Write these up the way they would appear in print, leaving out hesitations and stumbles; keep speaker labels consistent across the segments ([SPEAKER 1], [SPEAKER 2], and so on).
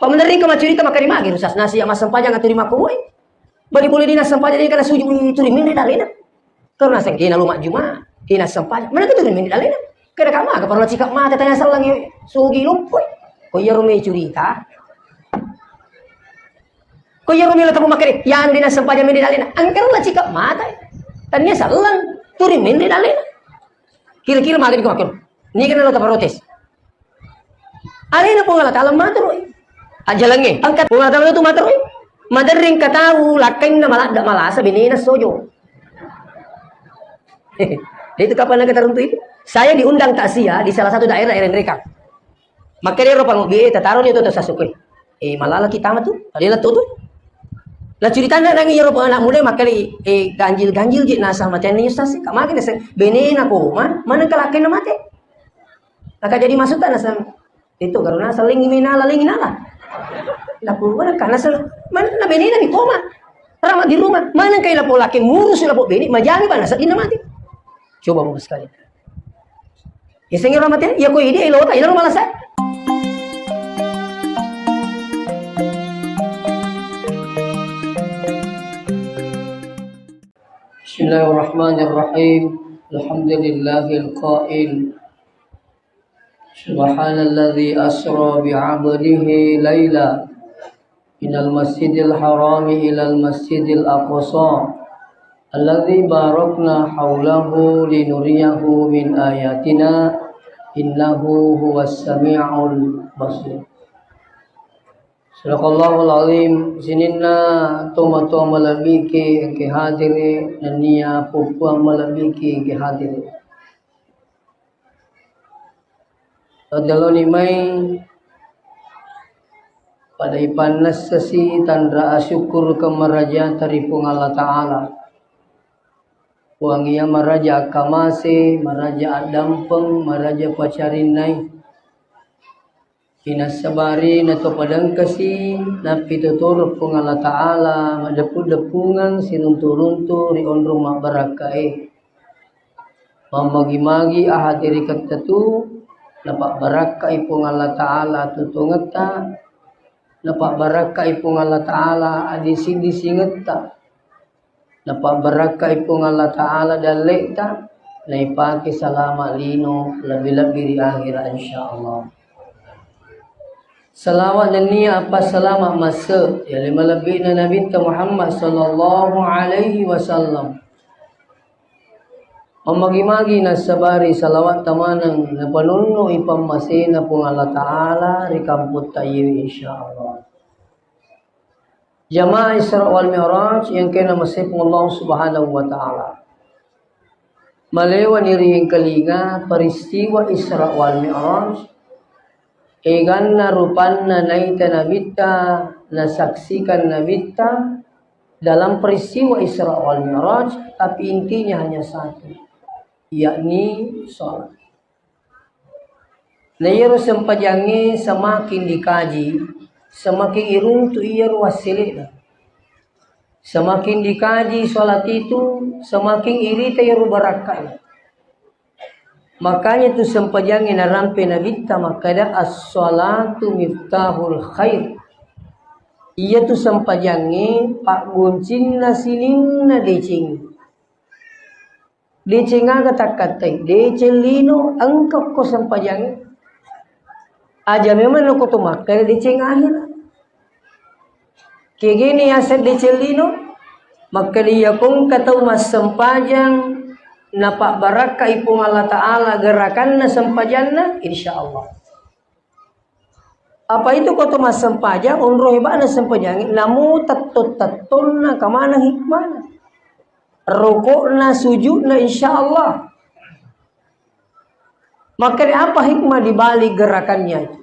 [SPEAKER 1] Pameneri ka macurita makarima gi rusas nasi ama sampajang aturi makuy. Bagi boleh dinas sampajang ini kana suju itu min dalena. Karena sengkina lumak juma, kina sampajang. Mana kitu min dalena. Kada kama ka parla cikak mata tanya salang sugi lumpuy. Ko iya rumi curita. Ko iya rumi latamu makari yan dinas sampajang min dalena. Angkar la cikak mata. Tanya salang turi min dalena. Kira-kira magin ko akon. Ni kana lo ta protes. Alina po nga alam matro. Ajalange, angkat po nga tu matro. Madaring katahu laking na malasa bininas sojo. Itu kapan nagkaroon itu? Saya diundang takziah di salah satu daerah mereka. Maka dia ropang ubi, tataron itu sa sukoy. Malala kita mah tuh, alila tuh. Lah ceritanya nang iya ropang anak muda maka ganjil-ganjil je nasa matian niya stasi. Kamagin na benena ko, mana kalakin na mati. Naka jadi masuk tanah sa itu karena saling minala. Lapo mana kana sa mana na benena ni koma. Ramat di rumah, mana kay lapo laki ngurus lapo beni, majani ba nasa ina mati. Coba mo sekali. Iseng ramat ya ko ide ilota ilo malas. Bismillahirrahmanirrahim. Alhamdulillahil qail. Subhanalladzi asra bi'abdihi laila minal masjidil harami ilal masjidil aqsa alladzi barakna haulahu linuriyahu min ayatina innahu huwas sami'ul basir. Sadaqallahul azim. Sininna tomato malabiki ke hadiri nania pupuang malabiki ke hadiri. Daloni mai pada ipanas sesi tandra asyukur ke maraja taripung Allah Ta'ala. Wangia maraja akamase, maraja adampeng, maraja pacarinay. Pinasabari na to padang kasi napitutur pung Allah Ta'ala madapud-dapungan sinunturunto rion rumah barakai. Mamagi-magi ahadiri katatu napak baraka ipung Allah Ta'ala tutungeta, napak baraka ipung Allah Ta'ala adisi-disingeta, napak baraka ipung Allah Ta'ala dalekta, naipaki salama lino lebih-lebih di akhirat insyaallah. Salawat dan niya apa salama masa ya lima lebih na Nabi Muhammad sallallahu alaihi wasallam. Mamagi-magi na sabari salawat tamanang na panunno ipamasina pong Allah Ta'ala rikamput tayo insyaallah. Jamaah Isra wal Mi'raj yang kena masipong Allah Subhanahu wa Ta'ala. Malewa nirihing kalinga peristiwa Isra wal Mi'raj egan na rupan na naita nabita nasaksikan nabita dalam peristiwa Isra wal Mi'raj, tapi intinya hanya satu, yakni sholat. Nayaro sempajangi semakin dikaji, semakin iruntu iya ruwasili. Semakin dikaji sholat itu, semakin iri tayo barakai. Makanya tu sempajangi narampe nabita makada as-sholatu miftahul khair. Iya tu sempajangi pak guncin nasilin na decing. Decenga kata-kata, decelino angkap ko sampajangi. Aja memang aku tu makai deceng akhir. Kaya gini aset decelino, maka dia kong kata mas sampajang napak baraka ipung Allah Ta'ala gerakan na sampajanna insyaallah. Apa itu kata mas sampajang unroh iba na sampajangi namu tatut-tatun na kamana hikmah. Rukuk na sujud na insyaallah. Maka apa hikmah dibalik gerakannya itu?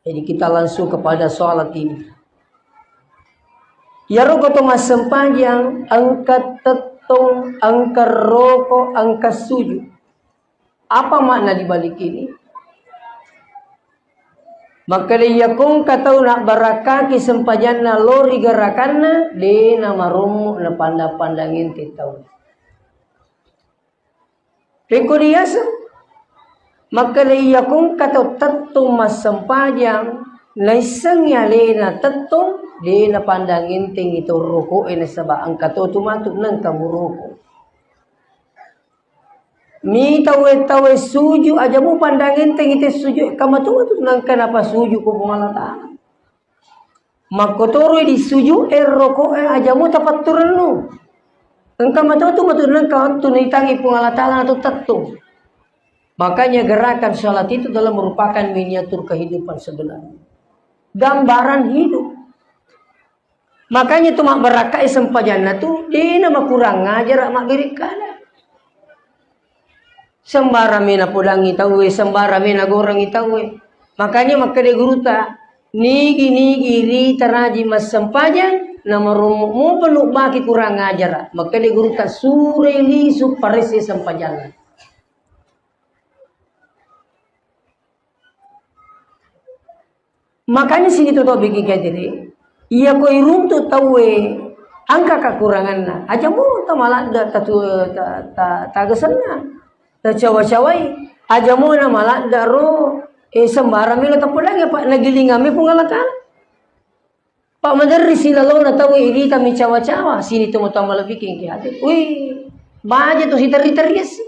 [SPEAKER 1] Jadi kita langsung kepada sholat ini. Ya rukuk mas sempajang angkat tetung, angkat rukuk, angkat sujud. Apa makna dibalik ini? Maka dia kung katau nak baraka ki sempajan na lori gerakanna de na marumu na pandang-pandangin titau. Rekodiasa maka dia kung katau tattu mas sempajang Laisang ya lena tetong lena pandangin ting itu ruko ina saba angkato tumatuk nang kamu ruko. Mi tawe suju aja mu pandangin ting itu suju kamu tumatuk nang kenapa suju ko pumalata. Makotoro di suju roko aja mu tapat turun. Engkau matu nang kau tunaitangi pungalatala atau tetong. Makanya gerakan salat itu adalah merupakan miniatur kehidupan sebenarnya. Gambaran hidup. Makanya itu mak berakai sempajana tu dia nama kurang ngajar mak birikana. Sembara mina pudangi tahu, sembara mina goreng tahu. Makanya maka de guru ta nigi ri taraji mas sempajang nama rumu peluk baki kurang ngajar. Maka de guru ta sure li su parese sempajana. Makanya sini tuh bikin kayak gini. Iya kau runtuh tahu angka kekurangan na. Aja mu tak malah tak kesennya. Tak cawa-cawai. Aja mu na malah daro sembarang milo tak pulang ya pak nagiling kami pungalatan. Pak Madari sila lo na tahu ini kami cawa-cawa. Sini tuh mau tambah lebih kayak gini. Wih, baca tuh si teri-teri sih.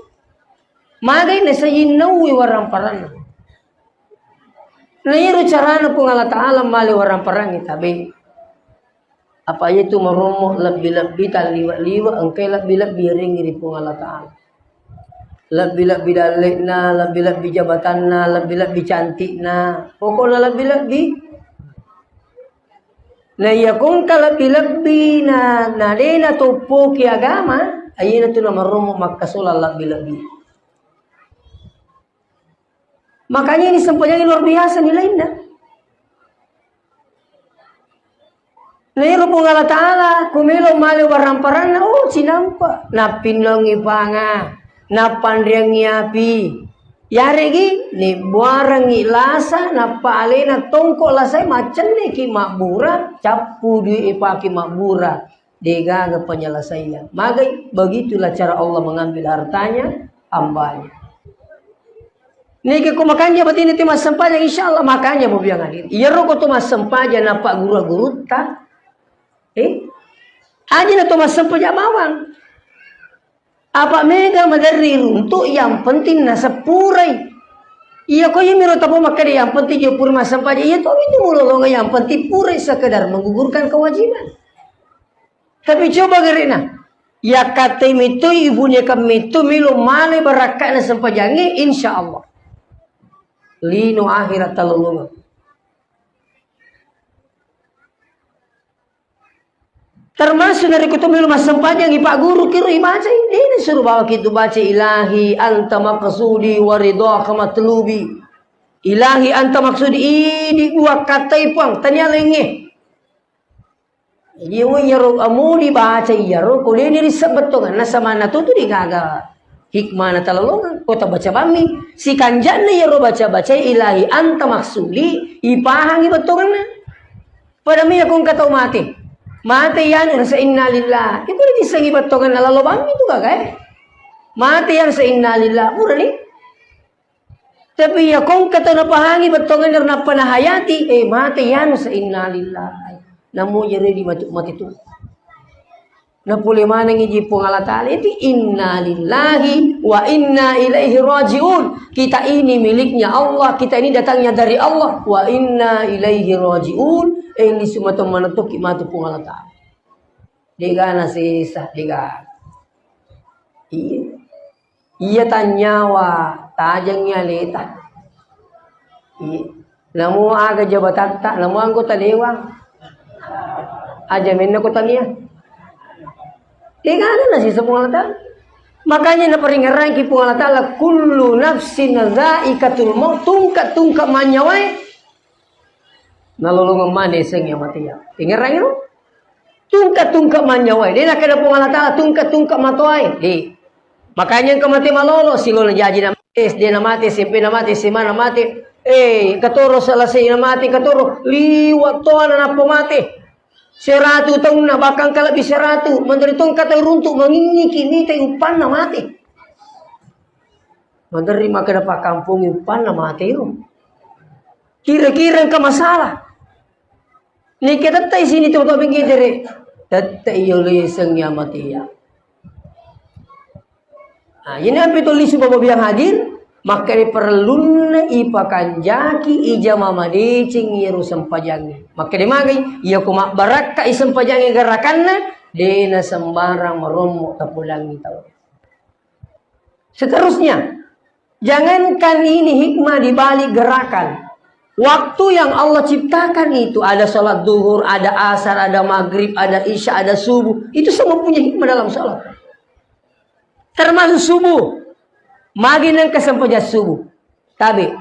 [SPEAKER 1] Magai na sa inawi warang parana. Nah iru carana pun Allah Ta'ala mali orang perang tabi. Apa itu meromoh lebih-lebih taliwa-liwa engkai lebih-lebih ringi di pun Allah Ta'ala. Lebih-lebih dalekna, lebih-lebih jabatanna, lebih-lebih cantikna. Pokoknya lebih-lebih. Nah iya kung ka lebih-lebih na dena tupo ki agama, ayina tu na meromoh makasula lebih-lebih. Makanya ini sempurna luar biasa nilainya. Nairu pun Allah Ta'ala kumilo mali warang parana sinampa na pinlongi panga na pandriangi api yaregi ni buarangi lasa na pale na tongko lasai macam ni ki makbura capu di ipaki makbura dega penyelasaian. Maka begitulah cara Allah mengambil hartanya hambanya. Niki ko makanya batin itu mas sempaja insyaallah makanya mau biang hadir. Iya roko tu mas sempaja napa guru-guru ta? Aja na tu mas sempaja bawang. Apa mega madari runtuk yang penting na sepurai. Iya ko yung miro tapo makari yang penting yung puri mas sempaja. Iya to itu mulolong yang penting purai sekedar menggugurkan kewajiban. Tapi coba gerina. Ya kata itu ibunya kami itu milo male berakat na sempajangi insyaallah. Lino akhirat talulungan. Termasuk dari kutubil mas sempajang ipak guru kira baca ini suruh bawa kita baca ilahi anta maqsudi waridha kamatlubi. Ilahi anta maksudi ini dua kata ipang tanya lenge. Dia yaro amuli baca yaro ko ini disebetong na sama na tu digaga. Hikmah na talalungan kota baca bami si kanjana ya ro baca ilahi anta maksudi ipahangi betul na pada mi akong kataw mati yan sa inna lillah itu di sangi betul na lalo bami itu kagay mati yan sa inna lillah pura ni tapi akong kataw na pahangi betul na panahayati mati yan sa inna lillah namu jadi di mati tu. Na puli manang iji pungalatala itu inna lillahi wa inna ilaihi rajiun. Kita ini miliknya Allah, kita ini datangnya dari Allah. Wa inna ilaihi rajiun. Ini semua teman itu kimatu pungalatala. Diga nasisa diga. Iya tanyawa tajangnya leta. Namu aga jabatan tak, namu anggota lewang. Aja minna ko tanya. Tinggal nasi semua Allah. Makanya na peringaran ki Allah Ta'ala kullu nafsin dhaikatul maut tungkat manyawai. Nalulungan mane seng ya mati ya. Tingaran itu. Tungkat manyawai. Dia nak ada Allah Ta'ala tungkat matuai. Makanya ke mati malolo silo na jaji na SD na mati, SMP na mati, SMA na mati. Katoro selesai na mati, katoro liwat toan na pemati. 100 tahun na bakang kalabih 100 menderitong kata runtuk mangingiki ni tayo upan na mati. Menerima kenapa kampung upan na mati yun. Kira-kira ke masalah. Ni kita tay sini tu pinggir dere. Tatai yole sengnya mati ya. Ini apa itu lisu bapa biang hadir? Maka perlu ipakan jaki ija mama decing yeru sempajangi. Maka di magai ia kumak baraka isem pajangi gerakanna dena sembarang meromo tapulangi tahu. Seterusnya, jangankan ini hikmah di balik gerakan. Waktu yang Allah ciptakan itu ada salat duhur, ada asar, ada maghrib, ada isya, ada subuh. Itu semua punya hikmah dalam salat. Termasuk subuh. Magi nang kesempaja subuh. Tapi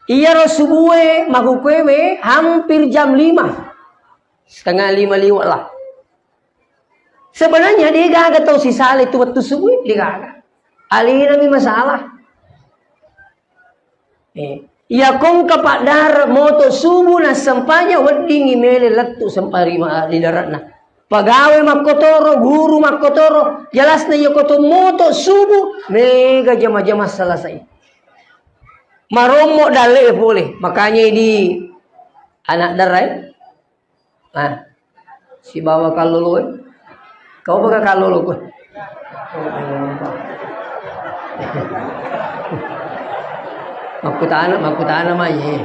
[SPEAKER 1] iya ro subuh makukewe hampir jam 5. Setengah 5 liwat lah. Sebenarnya dia gak tahu si saleh itu waktu subuh dia gak. Alina mi masalah. Ya kong kapak dar moto subuh na sampanya wedding imele letu sampari ma di daratna. Pagawe makotoro, guru makotoro, jelas na yokoto moto subuh mega jama-jama selesai. Maromo dale boleh, makanya di anak darai. Nah, si bawa kalolo. Kau baga kalolo ko. Makutana mah ye.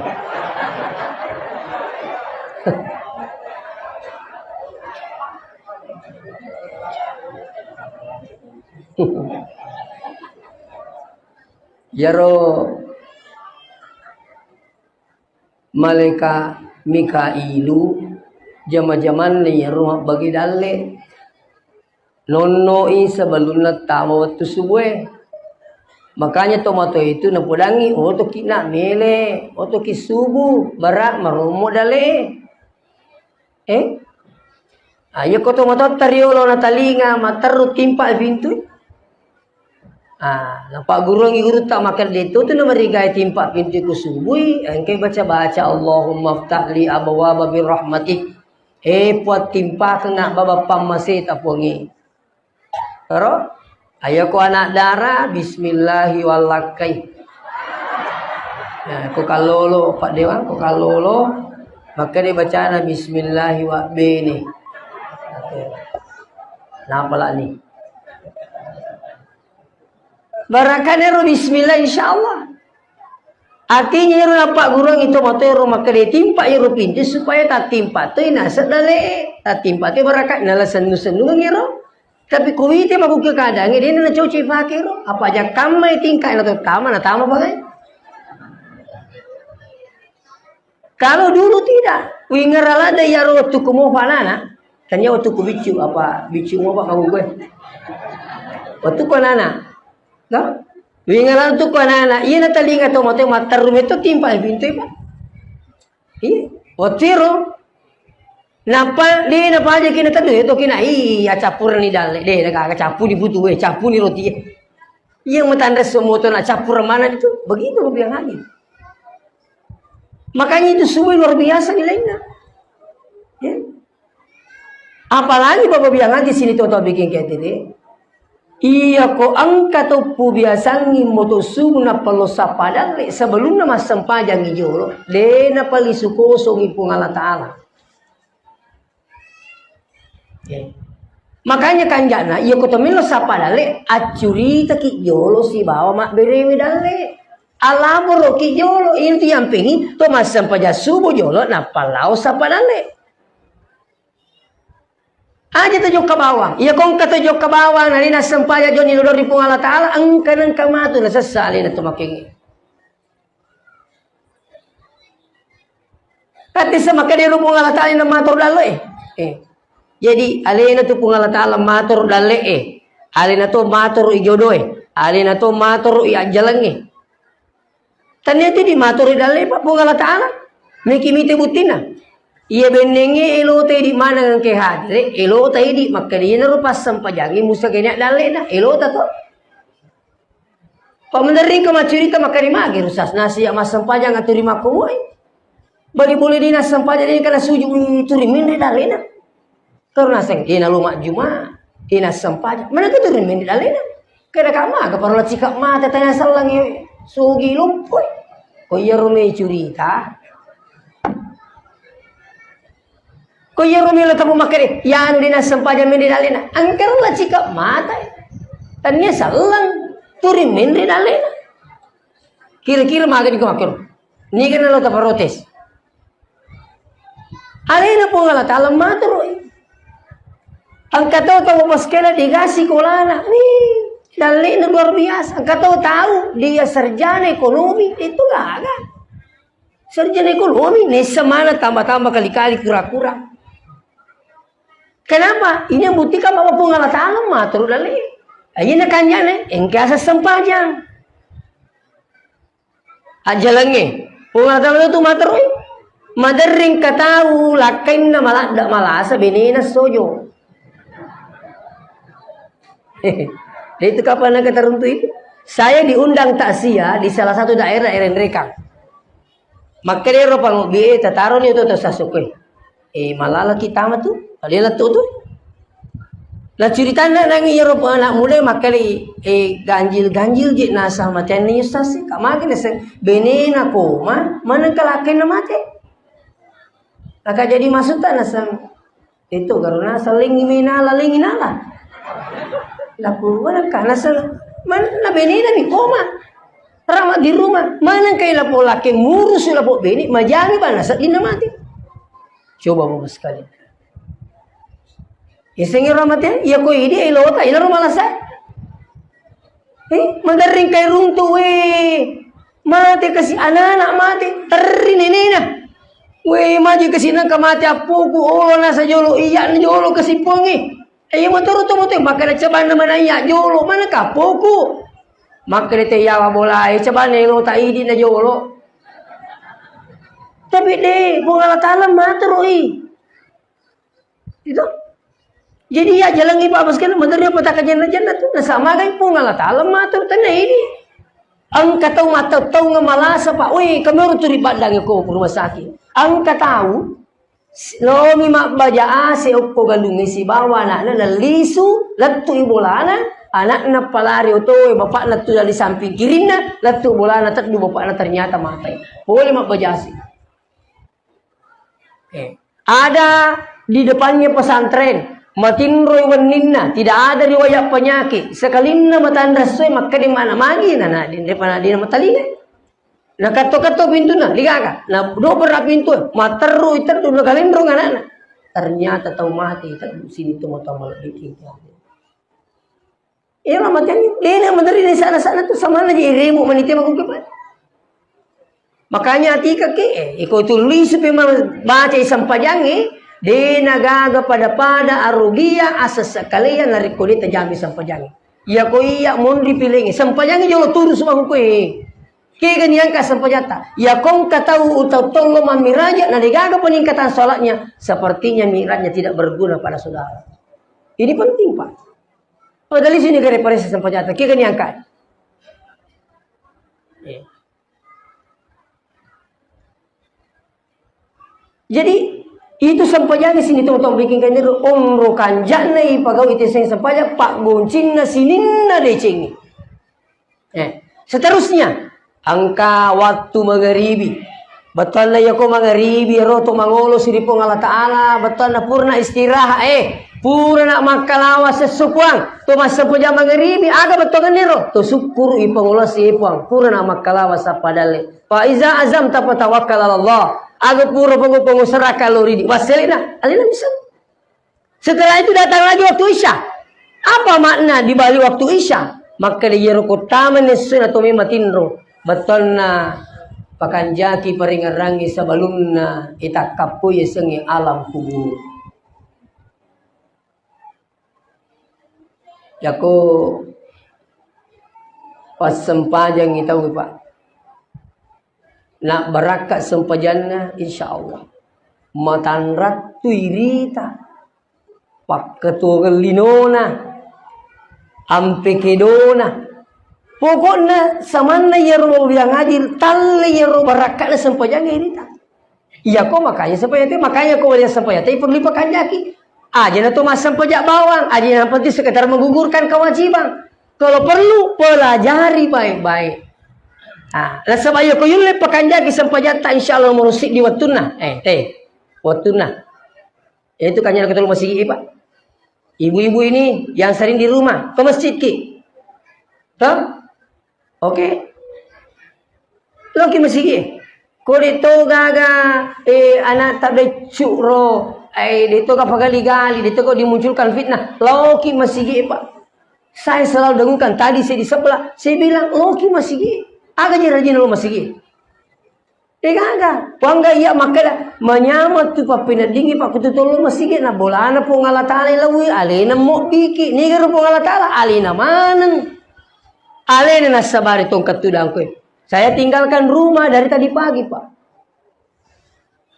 [SPEAKER 1] Yaro Malaikat Mikailu jama-jaman ni rumah bagi dalle nonnoi sebelum tamu waktu subuh. Makanya tomato itu napudangi to kina mele to ki subuh barak maromo dale. Ayo ko tomato tariolo na talinga matarut timpa pintu. Nampak guru tak makan dito tu nama rigai timpa pintu ku subuh. Engkau baca Allahumma ftahli abawaba birrahmatik. Puat timpa kena baba pamase tapongi. Karo ayo ko anak darah bismillahi walakai. Ko kalolo Pak Dewan ko kalolo maka dia baca bismillahi wa bini. Napa lah ni? Barakane bismillah insyaallah. Artinya ro nampak gurang itu motero maka dia timpa ro pintu supaya tak timpa tu nasat dale. Tak timpa tu barakat nala senu-senu ngiro. Tapi kuwite maku ke kadang dia na cuci pakai ro. Apa aja kamai tingkai na tama bagai. Kalau dulu tidak, wingerala ada ya ro waktu kumo panana. Tanya waktu ku bicu apa bicu mo apa maku gue. Waktu ku nana. No? Wingalan tu ko nana, iya na talinga to mote matarum itu timpa pintu pa. Iya, otiro. Napa di napa aja kina tadu itu kina iya capur ni dale. De naga capu di butu capu ni roti. Yang metanda semua tu nak capur mana itu? Begitu bilang lagi. Makanya itu semua luar biasa nilainya. Ya. Apalagi bapak bilang di sini tuh bikin kayak tadi. Iya ko angka to pubiasangi moto sumuna palosa padale sebelum nama sempajang ijolo de na palisuko songi pungala taala. Makanya kanjana iya ko to milo sapadale acuri taki jolo si bawa mak berewi dale. Alamoro ki jolo itu yang pengi to mas sempaja subuh jolo na palau sapadale. Aja tujuh ke bawah. Ia kong ketujuh ke bawah. Nari na sempaya joni nudor di pungala ta'ala. Angka nang kamatu na sasali na tumakingi. Kati sama kadiro pungala ta'ala na matur dalo Jadi alina tu pungala ta'ala matur dalo Alina tu matur ijodo Alina tu matur iajalang Ternyata di matur dalo pak pungala ta'ala. Mikimite butina. Ia benengi elo tay di mana ng kehadre elo tay di makanya na rupas sampajangi musa kanya dale na elo tato pamenering ka macurita makarimagi rusas nasi ya mas sampajang aturi makumoy bagi boleh di nas sampajang ini kana suju turi min dale na karena seng ina lumak juma ina sampajang mana ka turi min dale na kada kama ka parola cikak mata tanya salang sugi lumpoy ko iya rumay curita Ko yero milo tamu makere yan din sampajan min dalina. Angker la cika mata. Tanya salang turin min dalina. Kira-kira magani ko makero. Ni kana lo ta protes. Alena po ngala talam matro. Ang kataw tahu maskela dikasih kolana. Nih, dalina luar biasa. Ang kataw tahu dia sarjana ekonomi itu gagal. Sarjana ekonomi nih semana tambah-tambah kali-kali kurang-kurang. Kenapa? Ini buktikan bahwa pengalat alam matru dali. Ayun na kanya na, engkasa sampajang. Ajalange, pengalat alam itu matru. Madaring katahu lakain na malasa bininas sojo. Itu kapan nagkatarunto itu? Saya diundang taksia di salah satu daerah Renrekang. Makarero pang biye tataro niyo to sasukoy. Malala kita mah tuh. Alila tuh. La cerita na nang iyero pa anak mulai makali ganjil je nasa matian niyo sasi. Kamagin na benena ko mana kalakin na mati. Naka jadi masuk ta nasa itu karena saling iminala. Lapu wala ka nasa mana benena mi koma. Ramat di rumah mana kay lapo laki ngurus lapo beni majami ba nasa din na mati. Coba mo sekali. Iseng ramatnya, ya ko ini elota, ilaro malasa. Madaring kay runtu mati kasi anak mati, terri nenena. Maju kasi nang kamati apuku, na sa jolo, iya na jolo kasi pongi. Maturo maka na caban naman iya, jolo, mana ka, puku. Maka na yawa bolay, caban elota, idi na jolo. Tapi deh, bungalatalam maturo Itu. Jadi ya jalan iba baskan madari apa tak kajian tuh sama kan pun ngalat alam matur tanah ini. Ang kataw matataw nga malasa pa. Uy, kami turi badang ko rumah sakit. Ang kataw lomi makbaja si oppo galungi si bawa anak na lisu lattu ibolana anak na palari oto bapak na tu dari samping kiri na lattu bolana tak di bapak na ternyata mati. Boleh makbaja si. Ada di depannya pesantren. Matinroy waninna, tidak ada riwayat penyakit. Sekalinna matandas soy maka di mana magi na di depan di matalinga. Na kato pintu na ligaga. Na do berapa pintu materru itu do kalendro ngana. Ternyata tahu mati itu sini tu mata malah bikin. Iya matian lena madari di sana tu sama aja iremu manite magukepan. Makanya atika ke iko tulis baca sampajangi de nagaga pada arugia asas kalian lari kulit jami sampajangi. Ya ko iya mon dipilingi sampajangi jolo turu semua ko ke ganyan ka sampajata. Ya kong katahu utau tollo mamiraja na digaga peningkatan salatnya sepertinya miratnya tidak berguna pada saudara. Ini penting Pak. Padahal sini gare paresa sampajata ke ganyan ka. Jadi itu sampajang sini teman-teman bikin kandiru omro kanjana ipagaw itu sing sampaja pak goncin na sininna decing. Seterusnya angka waktu magharibi. Betul na yako magharibi roto mangolo siripong Allah Ta'ala. Betul na purna istirahat purna makalawa sesukuang. To masampajang magharibi aga betul kandiru. To syukur ipang ulas ipang purna makalawa sa padale. Fa iza azam tapatawakkal Allah. Agak pura pengusaha kalori di waselina, alina bisa. Setelah itu datang lagi waktu Isya. Apa makna di balik waktu Isya? Maka dia rokok taman nesun atau matinro. Betul na pakanjaki peringarangi sebelumna itak kapu yesengi alam kubur. Jako pas sempajang itu Pak. Nak berakat sempajannya insyaallah matanrat tuirita pak ketua linona ampe kedona pokoknya samana yero yang hadir talle yero berakat sempajannya irita iya kok makanya sempajate makanya kok wajah sempajate perlu pakanjaki aja na tuh mas sempajak bawang aja yang penting sekedar menggugurkan kewajiban kalau perlu pelajari baik-baik. Lah sabaya ko yun le pakanjaki sampajata insyaallah murusik di watuna. Watuna. Itu kanya ketul masih Pak. Ibu-ibu ini yang sering di rumah ke masjid ki. Toh? Oke. Lo ki masjid ki. Ko dito gaga anak tak becuro. Dito ka pagali-gali, dito ko dimunculkan fitnah. Lo ki masjid ki Pak. Saya selalu dengungkan tadi saya di sebelah, saya bilang lo ki masjid ki. Agak rajin lo masjid ki. Gaga, pangga iya makada menyamat tu papina dingi pak kututolo masigi na bolana po ngala taala lawi alena mo biki ni garo po ngala taala alena manen alena nasabari tongkat tudang ko. Saya tinggalkan rumah dari tadi pagi pak.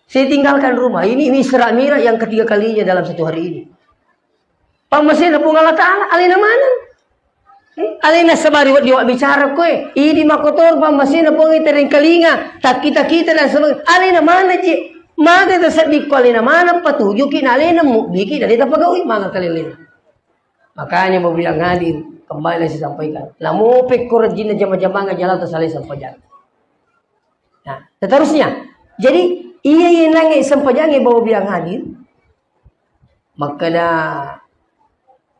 [SPEAKER 1] Saya tinggalkan rumah ini Mira yang ketiga kalinya dalam satu hari ini. Pak masih na po ngala taala alena manen. Alina sabari diwak bicara ko Idi makotor pa masina po itering kalinga. Tak kita na sabari. Alina mana ji? Maga ta sadik ko alina mana patuyo kinalina mo biki dari tapagawi mga kalilina. Makanya mau bilang hadir kembali saya sampaikan. Lamupik ko rajin na jama-jama nga jalan tersalih sampajan. Nah, seterusnya. Jadi iya yang nangi sampajan bawa bilang hadir. Maka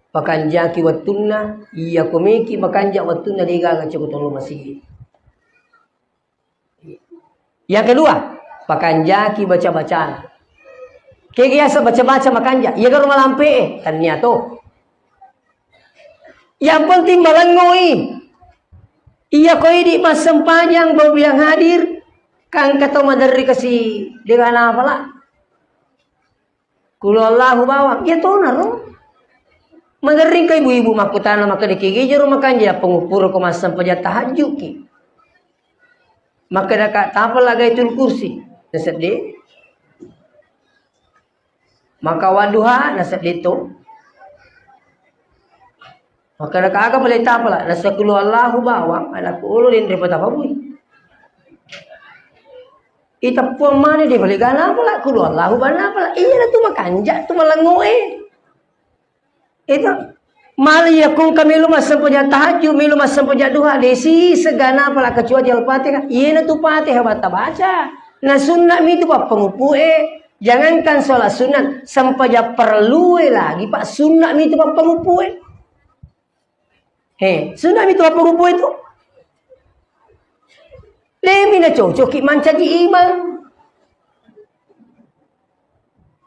[SPEAKER 1] pakanjaki wattunna iya komeki makanjak wattunna digaga cukutolo masih. Yang kedua, pakanjaki baca-bacaan. Kegiasa baca-baca makanjak, iya garo malampe kan nyato. Yang penting malangoi. Iya koi di mas sempajang bau yang hadir kan kata madari kasih dengan apa lah. Kulo Allahu bawang, ya tonaro. Mengering ka ibu-ibu makutana maka dikigijero makanya pengupur ko masam paja tahajud ki. Maka dak tapal lagay tul kursi. Nasadi. Maka waduha nasadi to. Maka dak aga pala tapal nasakulu Allahu bawang ala ko ulin repot apa bui. Ita puang mana dia balik gana pala kulo Allahu bana pala. Iya tu makanja tu malangoe. Itu mali yakung kami lumas sempunya tahajud, milumas sempunya duha desi segana pala kecuali al-Fatihah. Iya na tu Fatihah baca. Na sunnah mi tu pak pengupue. Jangankan sholat sunat sampaja perlu lagi pak sunnah mi tu pak pengupue. Sunnah mi tu pak pengupue tu. Lemi na cocok mancaji iman.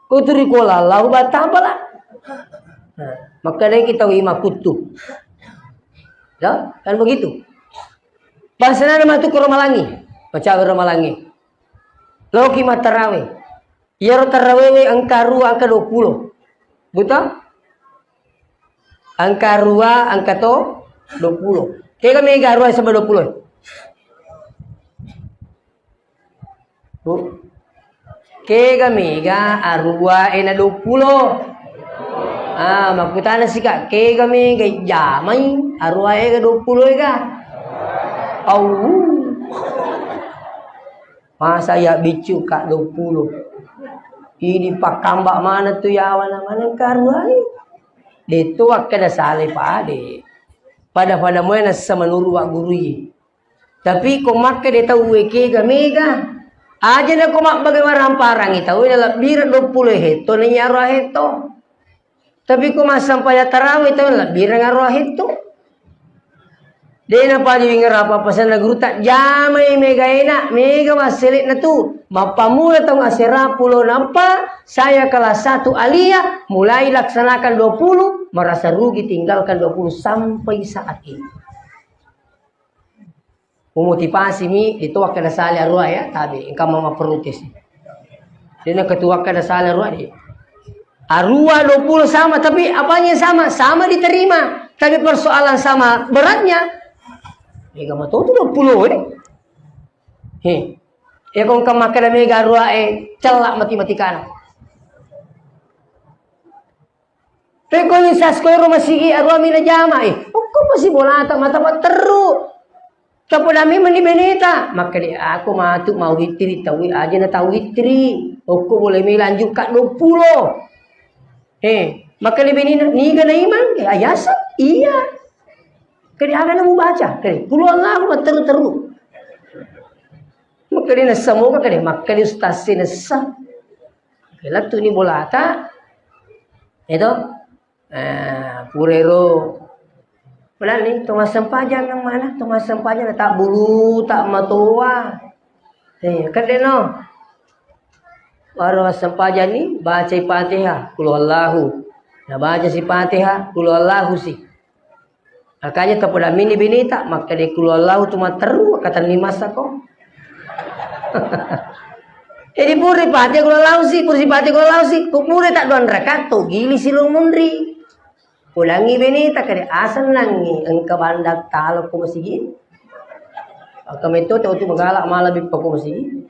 [SPEAKER 1] Kuturi kola lahu batabala. Maka dari kita wima kutu. Ya, kan begitu. Bahasana nama tu Romalangi. Baca Romalangi. Loki matarawe. Yaro tarawewe angka 2 angka 20. Betul? Angka 2 angka to 20. Kaya kami garua sampai 20. Bu. Kaya kami ga arua ena 20. Makutana sih kak, kayak kami kayak jamai, arwah 20 ka. Masa ya bicu kak 20. Ini pak kambak mana tuh ya mana karwah. Itu wakada sale pade. Pada mo na sa manuru wa guru. Tapi kumak de tahu weke kami ka. Aja na kumak bagaimana ramparang itaw na bira 20 heto na nyarwa heto. Tapi kung masampai tarawih itu lah birang arwah itu. Dia napa diwingar apa pasan nagruta jamai mega enak mega maselit na tu. Mapamula tong asera pulo nampa saya kelas 1 aliyah mulai laksanakan 20 merasa rugi tinggalkan 20 sampai saat ini. Memotivasi mi itu waktu sali arwah ya tabi engkau mama protes. Dia ketua kada sali arwah dia. Arwah 20 sama, tapi apanya sama? Sama diterima. Tapi persoalan sama beratnya. Mega mato tu 20 kung kamakada mega arwah celak mati-matikan. Pero kung yung saskoy masigi arwah mina jama kung masih bola mata teru. Kapag namin manibenita, maka dia aku matuk mau hitri tahu aja na tahu hitri. Aku boleh melanjut kat 20. Maka lebih ni gana iman ayasa iya. Kali aga na mo baca kali puluh Allah teru. Maka dia semoga kali maka dia ustaz nasa. Kala tu ni bolata Itu purero. Benar nih, Thomas Sempajang yang mana? Thomas Sempajang tak bulu, tak matua. Kan no. Baru Sempajang ni baca Fatihah, qul huwallahu. Nah baca si Fatihah, qul huwallahu sih. Makanya kepada mini binita, maka di qul huwallahu cuma teru kata lima sako. Jadi puri Fatihah qul huwallahu sih, puri Fatihah qul huwallahu sih. Kupuri tak doan rakaat tu gili silung mundri. Ulangi benita kade asan nangi engka bandak talo ko masigi. Kami itu tu magalak malah bip ko masigi.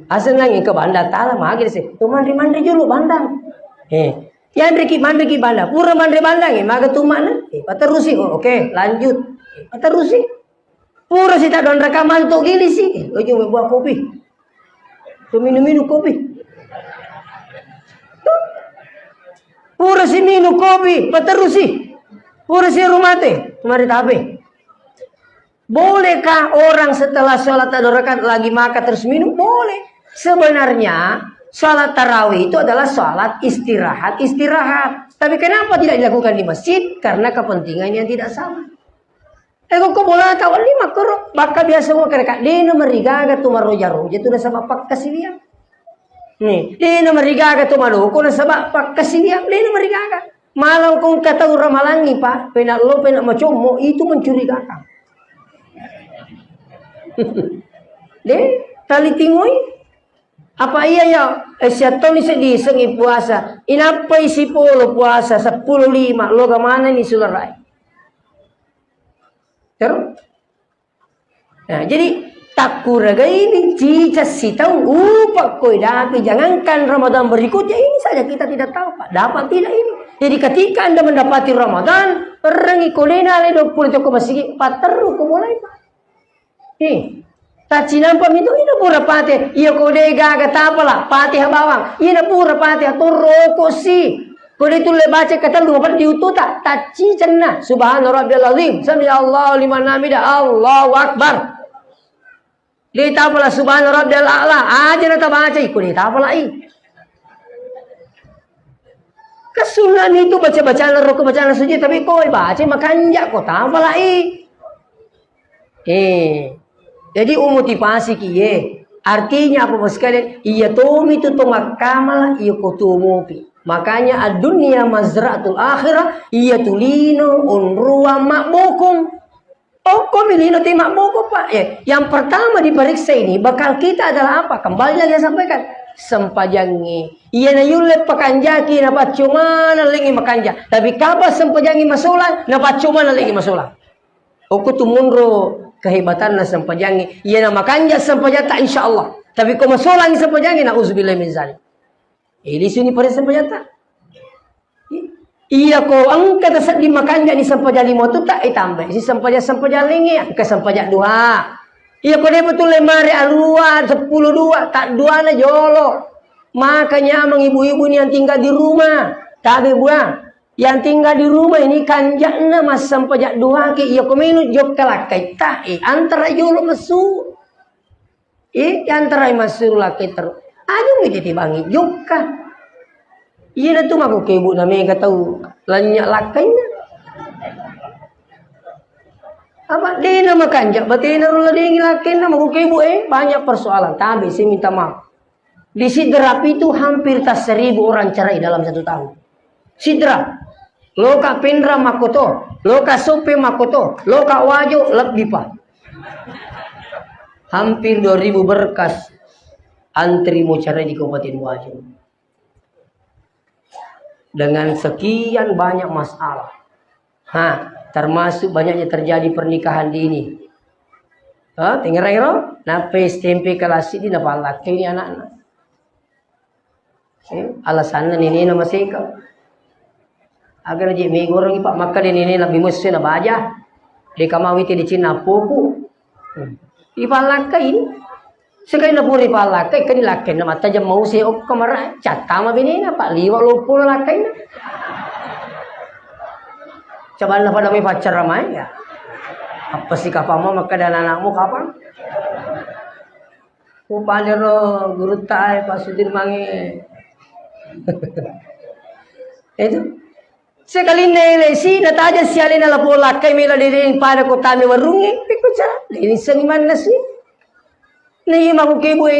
[SPEAKER 1] Asan nangi engka bandak talo magi se. Tu mandri julu bandang. Yan riki bandang. Pura mandri bandang maga tu mana? Paterusi oke lanjut. Paterusi. Pura si tak don rekaman tu gili sih. Ojo buat kopi. Tu minum kopi. Pura si minum kopi, paterusi. Pura si rumate, mari tabe. Bolehkah orang setelah sholat 2 rakaat lagi makan terus minum? Boleh. Sebenarnya sholat tarawih itu adalah sholat istirahat. Tapi kenapa tidak dilakukan di masjid? Karena kepentingannya tidak sama. Kok bola tahu 5 koro. Baka biasa mau kereka. Dino merigaga tu maroja-roja tu dah sama pak kasilian. Nih, dino marigaga tu maluko na sabak pak kasiliang, dino marigaga. Malang kung kataw ramalangi pa, penalo macomo, itu mencurigakan. Tali tingoy. Apa iya ya? Siya to ni sa disang puasa. Inapay si Polo puasa sa 15, lo gamana ni sularay. Pero, nah, jadi takuraga ini cica sitau upak koi tapi jangankan Ramadan berikutnya ini saja kita tidak tahu Pak dapat tidak ini. Jadi ketika Anda mendapati Ramadan perangi kolena le 20 toko masih pateru ko mulai Pak. Tak nampak itu ina pura pate iya kode gaga tapala pate bawang ina pura pate aturoko si kode itu le baca kata lu apa diututa taci cenna subhana rabbiyal azim sami Allahu liman hamida Allahu akbar. Lita pala subhana rabbiyal a'la aja nata baca ikut lita pala Kesunan itu baca-bacaan rukuk bacaan sujud tapi kau baca makanja kau ta pala jadi motivasi kiye artinya apa bos kalian iya tomi itu tomak kamala iya kotumopi makanya dunia mazra'atul akhirah iya tulino unruwa makbukum. Kok milih timak buku Pak? Yang pertama diperiksa ini bakal kita adalah apa? Kembali lagi saya sampaikan. Sempajangi. Iya na yulet pakanjaki na cuma na lingi makanja. Tapi kapan sempajangi masulah na cuma na lingi masulah. Oku tumunro kehebatan na sempajangi. Iya na makanja sempajata insyaallah. Tapi kau masulah ni sempajangi na uzubillah min zalik. Ini sini pada sempajata. Iya ko angkat sa di makanja ni sampaja limo tu tak itambah si sampaja lingi ke sampaja 2. Iya ko dia betul lemari alua 10 2 tak 2 na jolo. Makanya ibu-ibu ni yang tinggal di rumah tak ada buah. Yang tinggal di rumah ini kanjakna mas sampaja 2 ke iya ko minut jok kalakai tak antara jolo mesu. Antara masuk lakai terus. Aduh ditibangi jokka. Iya na tu maku kebu na mega tahu lanyak lakainya. Apa dia nama kanjak batina rula dia ngilakin nama maku kebu banyak persoalan. Tapi saya minta maaf. Di Sidrap itu hampir tas 1000 orang cerai dalam 1 tahun. Sidrap, loka Pendra Makoto, loka Sope Makoto, loka Wajo lebih pak. Hampir 2000 berkas antri mau cerai di Kabupaten Wajo. Dengan sekian banyak masalah. Termasuk banyaknya terjadi pernikahan dini. Tinggal nape tempe kelas ini napa laki ini anak-anak. Alasannya ini nama seka. Agar je minggu orang ipak makan ini lebih mesti na baja. Di kamawiti di Cina pupu. Ipak laki ini. Sekali na puri pala kay laki na mata jam mau si ok kamara chat tama bini na pak liwa lupo laki na. Coba na pada may pacar ramai ya. Apa sih kapamo maka dan anakmu kapan? Upanya ro guru tay Pak Sudir mangi Itu. Sekali nelesi nataja siali na lapo lakay mila dirin para ko tami warungi. Piko siya. Ini seniman na si. Nai makukibu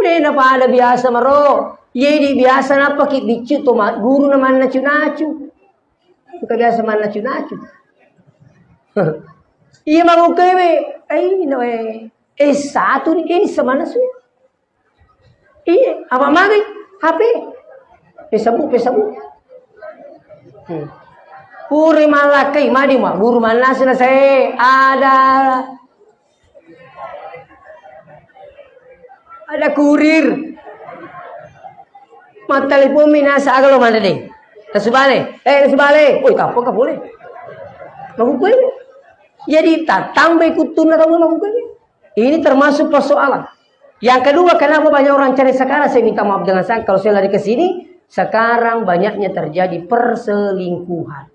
[SPEAKER 1] na pada biasa maro. Ye biasa na pakibicu to guru naman na cunacu. Bukan biasa man na cunacu. Iya makukibu ay no satu ini sama na su. Iya apa magi HP. Pesabu. Puri malakai madi mah guru mana sih saya ada kurir mat telepon minasa agalo mana deh nasubale oi kapo ka boleh lakukan jadi tambah ikutun atau lakukan ini termasuk persoalan yang kedua. Kenapa banyak orang cari sekarang, saya minta maaf dengan saya kalau saya lari ke sini. Sekarang banyaknya terjadi perselingkuhan.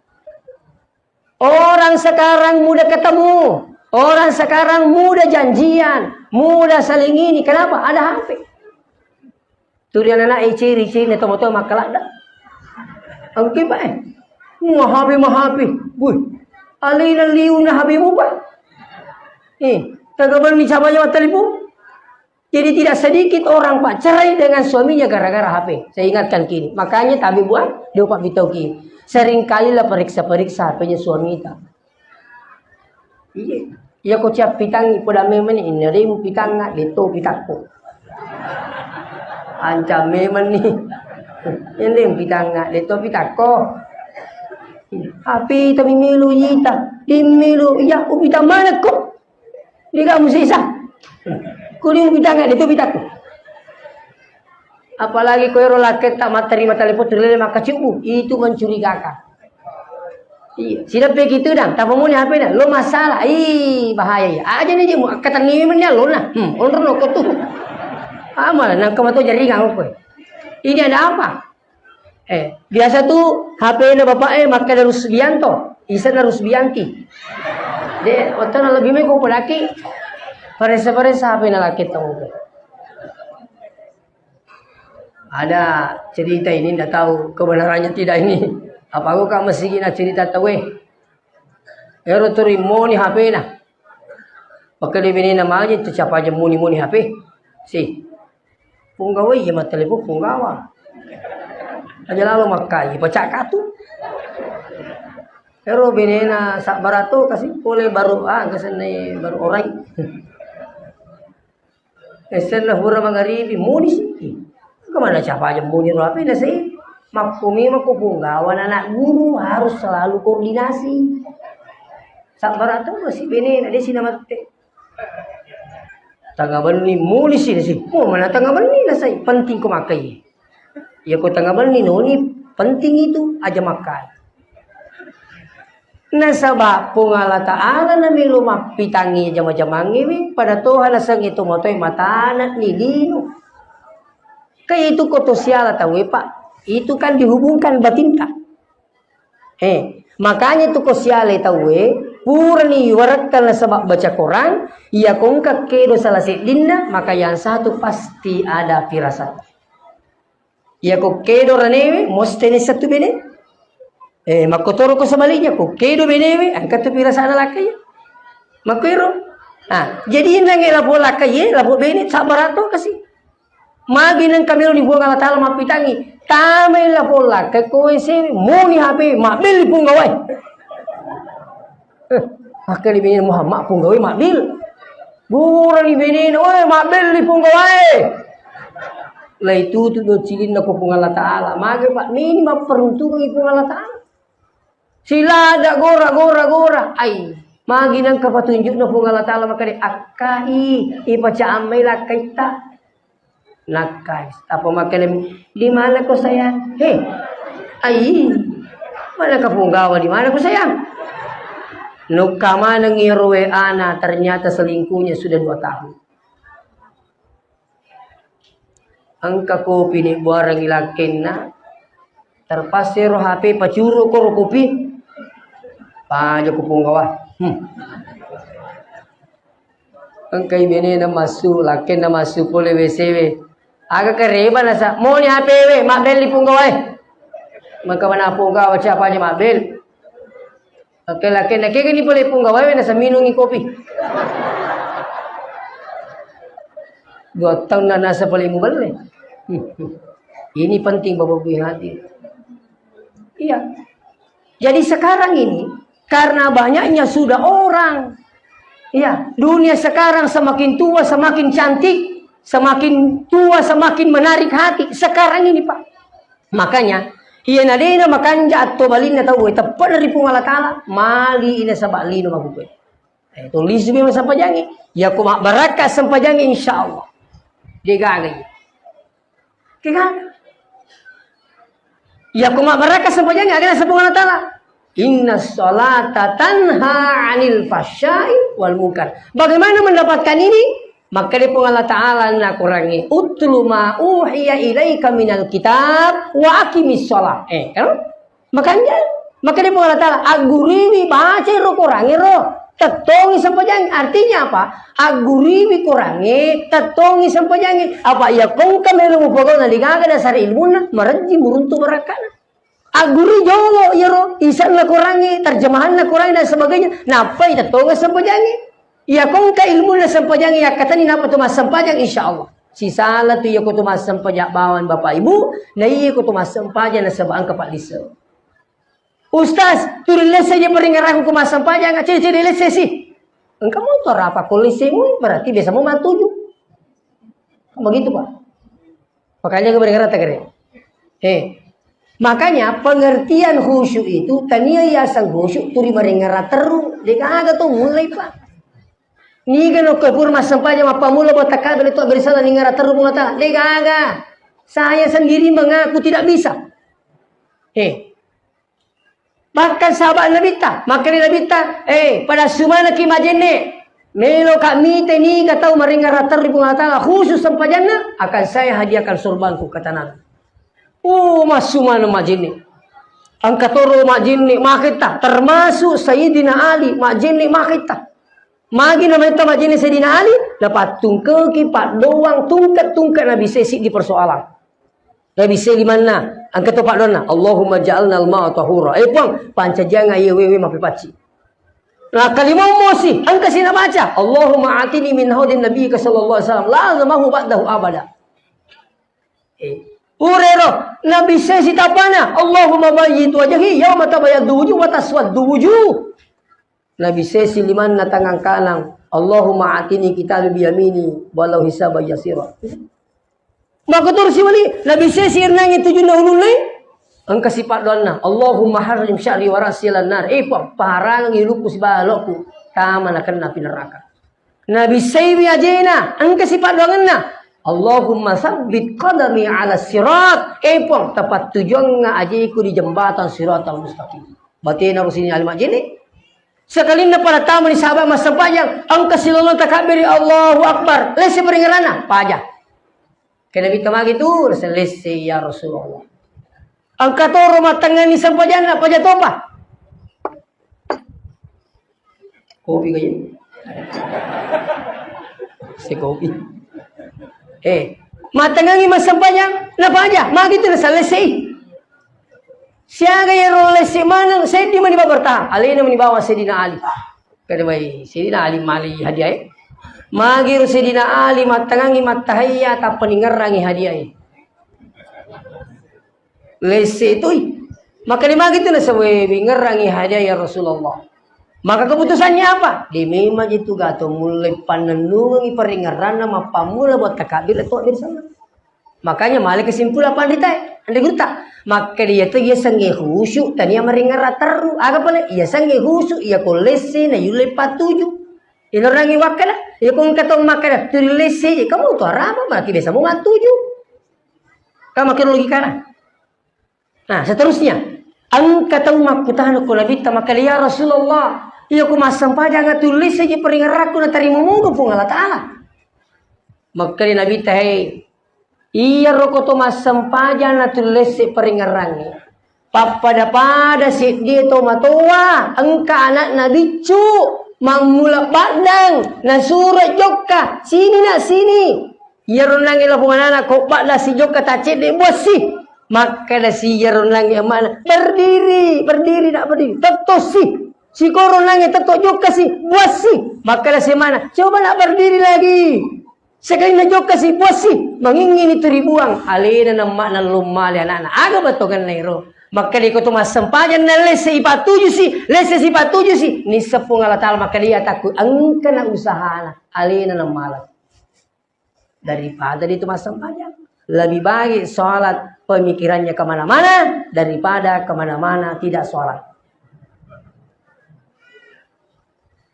[SPEAKER 1] Orang sekarang mudah ketemu. Orang sekarang mudah janjian. Mudah saling ini. Kenapa? Ada HP. Turian anak ciri-ciri ni tomo-tomo makalah dah. Ang kiba Mahabi. Buy. Alin ang liw na habi mo ba? Tagaban ni sabaya telefon. Jadi tidak sedikit orang Pak cerai dengan suaminya gara-gara HP. Saya ingatkan kini. Makanya tabi buat dia Pak Bitoki. Seringkali lah periksa HP-nya suami kita. Iya. Ya ko siap pitang pada memang ini rim pitang nak dito pitakko. Ancam memang ni. Ini pitang nak dito pitakko. HP tapi milu yita. Dimilu ya upita mana ko? Dia kamu sisa. Kuning bidang itu bidangku. Apalagi koero laket tak materi telepon terlele maka cubu itu mencurigakan. Iya, sudah begitu dah. Tak mau ni HP dah. Lo masalah, bahaya ya. Aja nih dia kata ngimennya lo nah. Onder lo kau tuh. Amal nang kau tu jadi ngang kowe. Ini ada apa? Biasa tuh HP na bapak maka ada Rusbianto, isa na Rusbianti. De, waktu na lebih me ko pelaki. Paresa HP na laki tahu. Ada cerita ini, tidak tahu kebenarannya tidak ini. Apa aku kak masih gina cerita tahu Ero turimo ni HP na. Maka dia bini nama aja tu siapa aja muni HP. Si. Punggawa ya mat telepon punggawa. Aja lalu makai pecah katu. Ero bini na sak barato kasih boleh baru kesana baru orang. Setelah hura magharibi muni sih. Kemana siapa aja muni HP na sih? Makumi makupunggawan anak guru harus selalu koordinasi. Sabar atau masih bini ada sih nama teh. Tanggapan ni muli sih. Oh mana tanggapan ni lah saya penting ko makai. Ya ko tanggapan ni noni penting itu aja makan. Nasabab pungala ta'ala na may lumapitangi jama-jamangi pada Tuhan asang itu motoy matanat ni dino. Kaya itu kotosyala tahu Pak. Itu kan dihubungkan batinta. Makanya itu kosyala tahu purni warakkan sebab baca Quran. Ya kongka kedo salah sedinna maka yang satu pasti ada firasat. Ya kok kedo ranewe mostene satu bene. Makotoro ko sebaliknya ko kedo benewe angkat tu pirasaan laki ya makero jadi nang lapo laki ya lapo bene sabarato kasih magi nang kamero ni buang Allah taala mapitangi tame lapo laki ko ese muni HP mabil punggawai maka ni bene Muhammad punggawai mabil bura ni bene oi mabil ni punggawai lah itu tu cilin na ko pung Allah taala magi Pak ni maperuntung ipung Allah taala. Sila ada gora. Ay, magi nang kapatunjuk na pung Allah Ta'ala makari akai ipaca amay lakay ta. Nakay. Apa makalim di mana ko sayang? Ay, mana ka punggawa di mana ko sayang? Nukama nang iruwe ana ternyata selingkuhnya sudah 2 tahun. Ang kakopi ni buarang ilakin na terpasir HP pacuru ko kopi. Pajo ko punggawa. Ang kay bini na masu lakin na masu pole WCW. Agak kereba nasa. Mau ni HP we, mak bel di punggawai. Maka mana punggawai siapa aja mak bel. Oke laki nak ni boleh punggawai nasa minum kopi. 2 tahun na nasa boleh mubalik. Ini penting Bapak Ibu yang hadir. Iya. Jadi sekarang ini karena banyaknya sudah orang. Iya, dunia sekarang semakin tua semakin cantik. Semakin tua semakin menarik hati. Sekarang ini Pak. Makanya iya nadena makanja atau balina tahu tepat dari Allah Taala mali ina sabalino magupe. Tulis be sampajangi. Ya ku mak barakat sampajangi insyaallah. Digagai. Kigaga. Ya ku mak barakat sampajangi agana sabung Allah Taala. Inna sholata tanha 'anil fahsya'i wal munkar. Bagaimana mendapatkan ini? Maka dia Allah Ta'ala nak kurangi. Utlu ma uhiya ilaika minal kitab wa aqimis sholat. Makanya. Maka dia Allah Ta'ala. Aguriwi baca ro kurangi ro. Tetongi sampajangi. Artinya apa? Aguriwi kurangi. Tetongi sampajangi. Apa? Ya kong kamelo mo pagod na ligaga dasar ilmu na. Maradji muruntu barakana. Aguri jolo ya ro. Isan na kurangi. Terjemahan na kurangi dan sebagainya. Napa tetongi sampajangi. Ya kung ka ilmu na sampajang ya katani na patumas sampajang insyaallah. Si sala tu ya ko tumas sampajak bawan Bapak Ibu, na iya ko tumas sampajang na sabang kapak liso. Ustaz, tulis saja peringaran ko mas sampajang, ciri-ciri lese sih. Engkau motor apa kolisimu berarti biasa mau matuju. Begitu Pak. Makanya gue peringaran tak keren. Makanya pengertian khusyuk itu tania yasan khusyuk turi peringaran teru. Deka agak tuh mulai Pak. Ni kan okapur mas sampainya apa mula buat takabel itu berisala ningara terus mengatakan, "Lega, saya sendiri mengaku tidak bisa." Bahkan sahabat Nabi ta, maka Nabi ta, pada sumana ki majenne, melo kami teni kata maringara terus mengatakan khusus sampainya akan saya hadiahkan surbanku kata Nabi. Mas sumana majenne. Angkatoro majenne makita termasuk Sayyidina Ali majenne makita. Magi nama itu majini Sayyidina Ali dapat tungke kipat doang tungkat Nabi sesi di persoalan. Nabi sesi di mana? Angkat topak dona. Allahumma ja'alna al-ma'a tahura. Puang panca jangan ye wewe mapi paci. Nah kalimah mosi angkat sina baca. Allahumma atini min haudin Nabi sallallahu alaihi wasallam la zamahu ba'dahu abada. Urero Nabi sesi tapana. Allahumma bayyit wajhi yauma tabayyadu wujuh wa taswaddu wujuh. Nabi sesi liman na tangang kanang Allahumma atini kitabi biyamini walau hisaba yasira. Maka terus si wali Nabi sesi irnangi 7 ulun lain angka sifat doana Allahumma harim syari warasilan nar parang iluku si balokku kama na kena api neraka. Nabi sesi ajena angka sifat doana Allahumma sabbit qadami ala sirat tepat tujuan nga ajiku di jembatan siratal mustaqim. Batin harus ini alimat jini. Sekali na para tamu ni sahabat mas sampayang angka silolong takabiri Allahu Akbar lese peringarana pajah kena kita magi tu lese ya Rasulullah angka toro matangan ni sampayang pajah topa kopi kaya si kopi matangan ni mas sampayang na pajah magi tu lese siaga ya role si mana saya di mana bertahan alina menibawa Sayyidina Ali kada mai Sayyidina Ali mali hadiah magir Sayyidina Ali matangangi matahaya ta peningarangi hadiah lese itu maka di magi itu na sawe ngerangi hadiah ya Rasulullah maka keputusannya apa di memang itu gato mulai panenungi peringaran nama pamula buat takabir itu bersama makanya mali kesimpulan pandita ande gurta maka dia tu ia sange khusyuk tania maringara teru aga pala ia sange khusyuk ia kolese na yule patuju inorangi wakala ia kong katong makara tu lese kamu tu arama berarti biasa mau matuju kamu makin logika nah seterusnya ang katong makutahan ko nabi ta makali ya Rasulullah ia ko masampa jangan tulis saja peringaraku na tarimo mo pung Allah Taala makali nabi ta iya roko to masampaja na tulis si peringarangi. Papada si dia to matoa angka anak na bicu mangmula padang na surat jokka sini nak sini Yaron lang ila pumanana ko la si Jok katace de bosi. Maka da si yaron lang mana berdiri nak berdiri. Tetto si koron lang tetto Jok kasi bosi. Maka da si mana coba nak berdiri lagi. Sekali na Jok kasi bosi. Mangingin itu ribuang. Alina na mak na lumali anak-anak. Aga beto kan nero. Maka dia ko tumas sempajan na lese ipatuju si. Ni sepung ala tal maka dia takut angka na usaha na. Alina na malas. Daripada itu masang pajak. Lebih baik sholat pemikirannya kemana-mana daripada kemana-mana tidak sholat.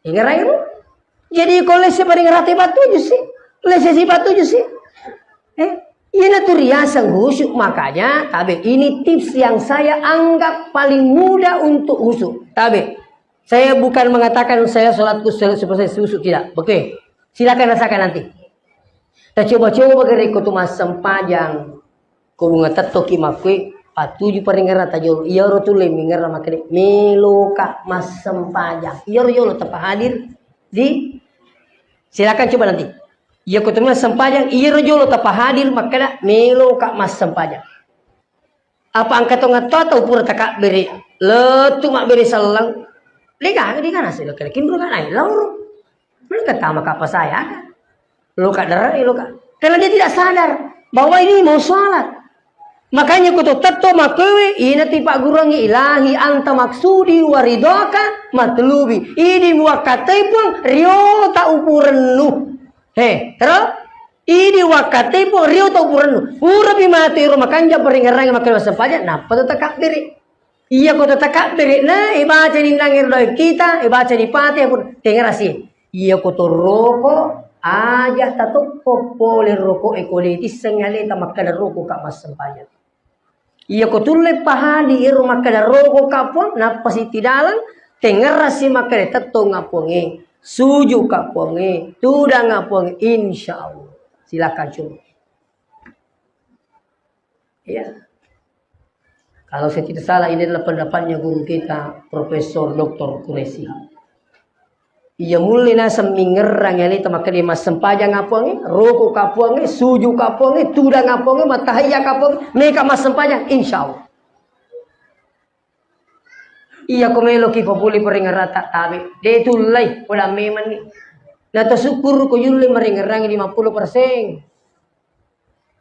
[SPEAKER 1] Ingat itu? Jadi kalau lesi paling rata patuju sih. Lesi si patuju sih. Ini tuh riasan khusyuk. Makanya tabe ini tips yang saya anggap paling mudah untuk khusyuk. Tabe. Saya bukan mengatakan saya sholatku seperti khusyuk. Tidak. Oke. Silakan rasakan nanti. Ta coba-coba gere ko tumas sempajang ko bunga tatto ki makwe patuju paringara ta jolo iyaro tule mingara makne meloka mas sempajang iyaro jolo tapa hadir di silakan coba nanti iya ko tumas sempajang iyaro jolo tapa hadir makna meloka mas sempajang apa angkat tonga toto pura taka beri letu mak beri salang lega nasi lo kira kimbro kan ai lauro mereka tama apa saya kan luka darah, luka. Karena dia tidak sadar bahwa ini mau sholat. Makanya kutu tetto makewe ina tipak gurangi ilahi anta maksudi waridaka matlubi. Ini wakatai pun rio tak upurenu. Terus ini wakatai pun rio tak upurenu. Pura bimati rumah kanja peringarangi makan masa pajak. Napa tu takak diri? Iya kutu takak diri. Nah ibaca di nangir doa kita, ibaca di pati aku dengar sih. Iya kutu rokok. Aja tato popole roko ekoleti sengaleta makada roko ka mas sempajang. Iya ko tulle pahali iro makada roko kapon napasi tidalang tengarasi makada tato ngaponge suju kaponge tuda ngaponge insyaallah. Silakan coba. Ya. Kalau saya tidak salah ini adalah pendapatnya guru kita Profesor Dr. Kuresi. Ia mulai nasa mingerang yang itu maka dia mas sempajang ngapongi, roko kapongi, suju kapongi, tuda ngapongi, matahaya kapongi, mereka mas sempajang, insya Allah. Ia komelo ki populi peringar rata tabi, dia itu lay, pada memang ni. Nata syukur ko yuli meringerang 50%.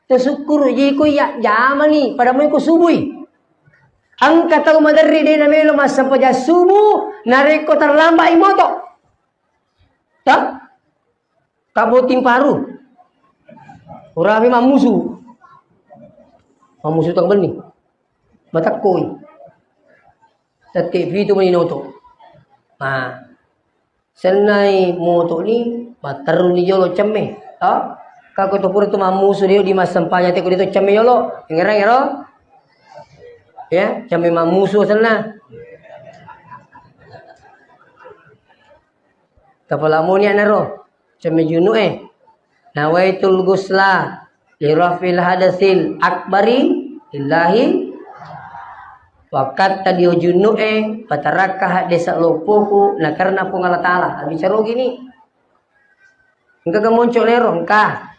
[SPEAKER 1] Tersyukur jiko ya jaman ni, pada mo ko subui. Ang kataw madari din na melo mas sempajang subuh, nareko terlambat imoto. Tak kabuting paru urami mamusu tang bening matakoi tatte vitu maninoto senai moto ni mataru ni jolo cemme kako to pura to mamusu dia di mas sempanya te ko dito cemme jolo ngerang ero ya cemme mamusu sana Kapala mo niya naro. Cami junu Nawaitul gusla. Lirafil hadasil akbari. Illahi. Wakat tadi junu Patarakah desa lopoku. Na karena po nga latala. Bicara gini. Engka ka muncul lero. Engka.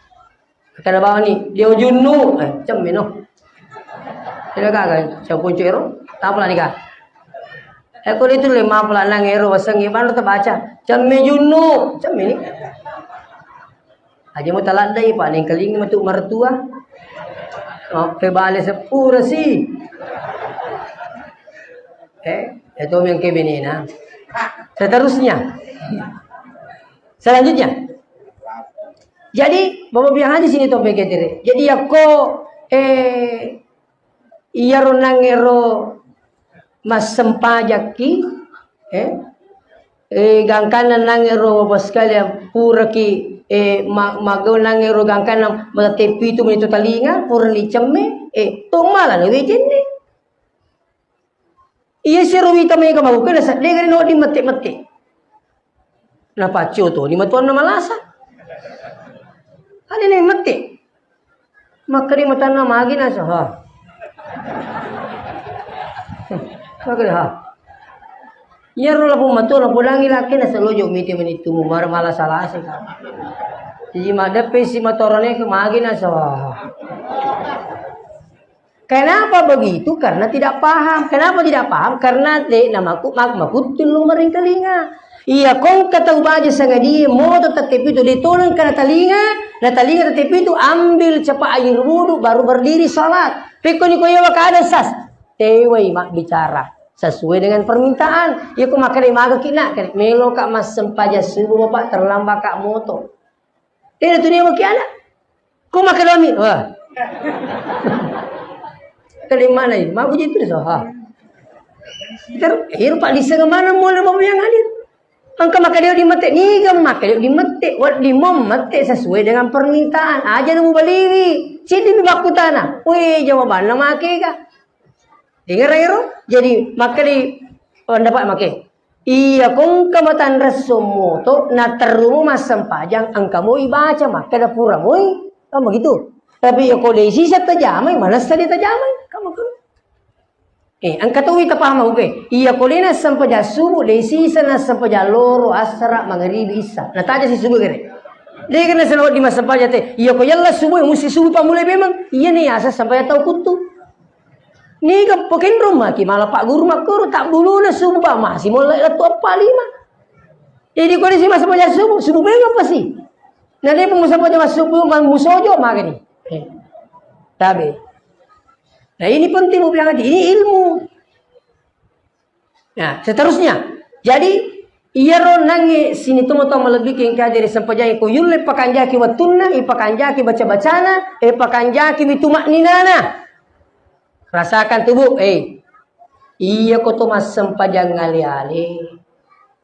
[SPEAKER 1] Kata bawa ni. Dia junu. Cami no. Tidak kagak. Siapa puncu ero. Tapala ni ka. Aku itu 50 lang ero wasang iban ta baca. Camme junno, camme ni. Aja mo talanday paling kaling matu mertua. Pebale sepura sih. Itu yang kebenina. Seterusnya. Selanjutnya. Jadi, Bapak bilang aja sini topik ketire. Jadi aku iya ronang ero mas sempajaki gangkanan nangero bos sekalian pura ki magaw nangero gangkanan matatepi itu menito talinga pura ni cemme tomala ni wejenne iya si rumita may kamago kana sa dengar no di mati na pacho to ni matuan na malasa ani ni mati makari matan na magi na sa ha Makanya ha. Yaro la pumato na pulangi laki na sa lojo miti manitu mo mara mala salah sih. Jadi madape si motornya kemagin asawa. Kenapa begitu? Karena tidak paham. Kenapa tidak paham? Karena namaku makutun lumering telinga. Iya, kong kata ubaja sangat dia moto tetep itu ditolong karena telinga, nah telinga tetep itu ambil cepat air wudhu baru berdiri salat. Pekoni koyo ada sas. Tewai mak bicara sesuai dengan permintaan. Ya ku makan maga kina kan melo kak mas sempaja subuh bapak terlambat kak moto. Itu dia maki anak. Ku makan lami. Wah. Kali mana ini? Mau gitu so. Ha. Terus pak di sana mana mulai bapak yang hadir. Angka maka dia dimetik ni gam maka dia dimetik wat di memetik sesuai dengan permintaan. Aja nemu baliwi. Sini di baku tanah. Wih jawaban nama kah? Dengar ya, jadi maka di dapat make. Iya kung kamatan resumo to na terumo masam pajang angka mo ibaca maka da pura mo. Kamu begitu. Tapi ya kau desi sa tajamay mana sa di tajamay. Kamu kan. Angka tu ita paham okay. Iya kau lena sampaja subuh desi sa na sampaja loro asra magharibi isa. Nataja si subuh kene. Dia kena selawat di masam pajang te. Iya kau yalla subuh musi subuh pamulai memang. Iya nih asa sampai tahu kutu. Ni kan pakai rumah ki malah pak guru makuru tak dulu na subuh pak masih mulai tu apa lima. Jadi kau di sini masa baca subuh memang apa sih? Nanti pengusaha baca subuh musojo makan ni. Tapi, nah ini penting mau bilang tadi ini ilmu. Nah seterusnya, jadi iya ron nangi sini tu mau lebih kengkah dari sempajai ko yulle pakanjaki watunna, pakanjaki baca bacana, pakanjaki bitumak ninana. Rasakan tubuh, iya kau tuh mas sempajang ngali-ali.